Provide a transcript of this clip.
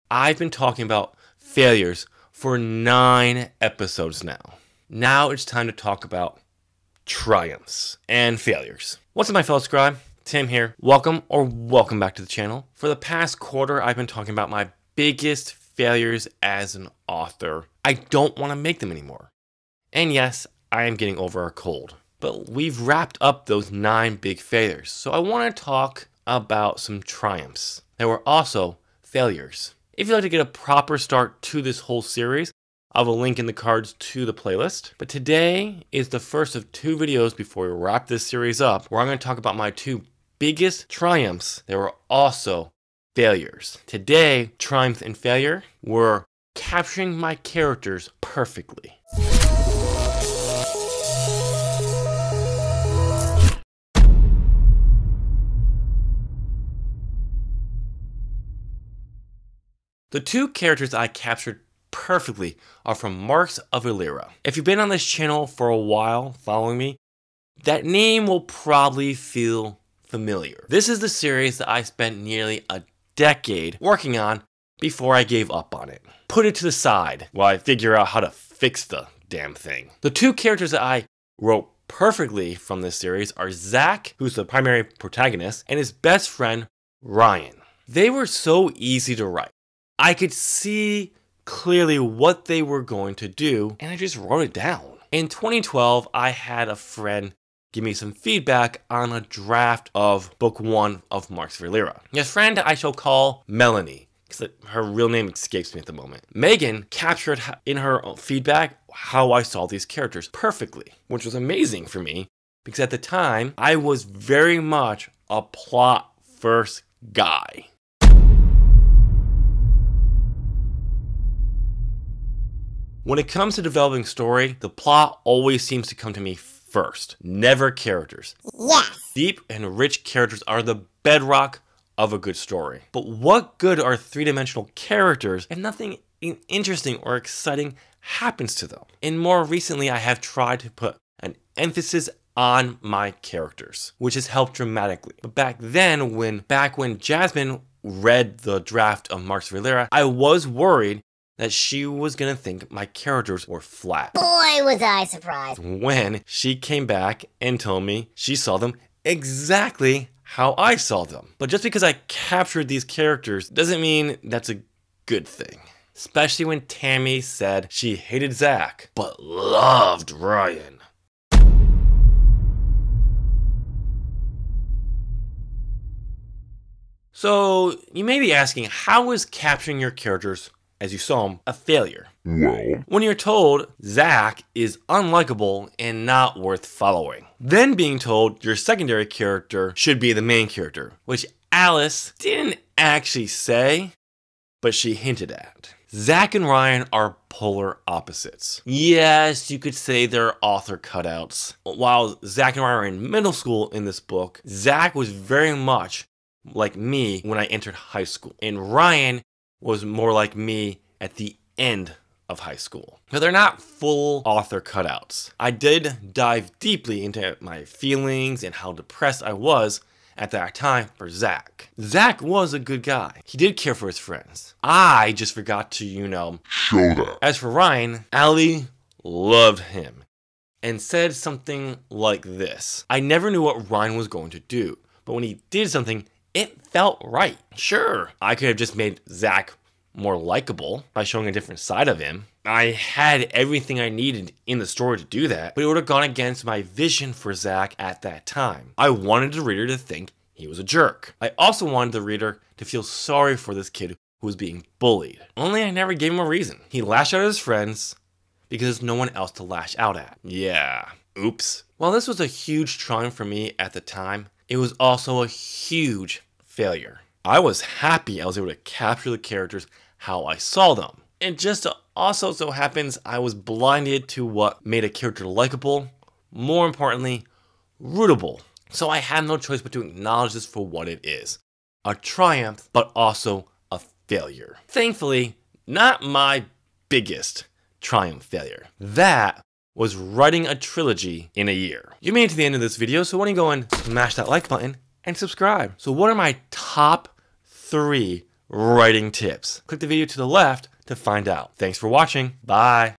I've been talking about failures for 9 episodes now. Now it's time to talk about triumphs and failures. What's up, my fellow scribe? Tim here. Welcome back to the channel. For the past quarter, I've been talking about my biggest failures as an author. I don't want to make them anymore. And yes, I am getting over a cold. But we've wrapped up those 9 big failures. So I want to talk about some triumphs that were also failures. If you'd like to get a proper start to this whole series, I have a link in the cards to the playlist. But today is the first of 2 videos before we wrap this series up, where I'm going to talk about my 2 biggest triumphs that were also failures. Today, triumph and failure were capturing my characters perfectly. The 2 characters I captured perfectly are from Marks of Illyria. If you've been on this channel for a while following me, that name will probably feel familiar. This is the series that I spent nearly a decade working on before I gave up on it. Put it to the side while I figure out how to fix the damn thing. The 2 characters that I wrote perfectly from this series are Zach, who's the primary protagonist, and his best friend, Ryan. They were so easy to write. I could see clearly what they were going to do, and I just wrote it down. In 2012, I had a friend give me some feedback on a draft of book 1 of Marks of Illyria. This friend I shall call Melanie, because her real name escapes me at the moment. Megan captured in her feedback how I saw these characters perfectly, which was amazing for me, because at the time, I was very much a plot-first guy. When it comes to developing story, the plot always seems to come to me first, never characters. Yes. Deep and rich characters are the bedrock of a good story. But what good are 3-dimensional characters if nothing interesting or exciting happens to them? And more recently, I have tried to put an emphasis on my characters, which has helped dramatically. But back when Jasmine read the draft of Marks of Illyria, I was worried that she was gonna think my characters were flat. Boy, was I surprised when she came back and told me she saw them exactly how I saw them. But just because I captured these characters doesn't mean that's a good thing. Especially when Tammy said she hated Zach, but loved Ryan. So, you may be asking, how is capturing your characters as you saw him, a failure? Well, when you're told Zach is unlikable and not worth following. Then being told your secondary character should be the main character, which Alice didn't actually say, but she hinted at. Zach and Ryan are polar opposites. Yes, you could say they're author cutouts. While Zach and Ryan are in middle school in this book, Zach was very much like me when I entered high school, and Ryan was more like me at the end of high school. But they're not full author cutouts. I did dive deeply into my feelings and how depressed I was at that time for Zach. Zach was a good guy. He did care for his friends. I just forgot to, show that. As for Ryan, Allie loved him and said something like this. I never knew what Ryan was going to do, but when he did something, it felt right. Sure, I could have just made Zach more likable by showing a different side of him. I had everything I needed in the story to do that, but it would have gone against my vision for Zach at that time. I wanted the reader to think he was a jerk. I also wanted the reader to feel sorry for this kid who was being bullied. Only I never gave him a reason. He lashed out at his friends because there's no one else to lash out at. Yeah, oops. While this was a huge triumph for me at the time, it was also a huge failure. I was happy I was able to capture the characters how I saw them. It just also so happens I was blinded to what made a character likable, more importantly, rootable. So I had no choice but to acknowledge this for what it is. A triumph, but also a failure. Thankfully, not my biggest triumph failure. That was writing a trilogy in a year. You made it to the end of this video, so why don't you go and smash that like button and subscribe. So what are my top 3 writing tips. Click the video to the left to find out. Thanks for watching. Bye.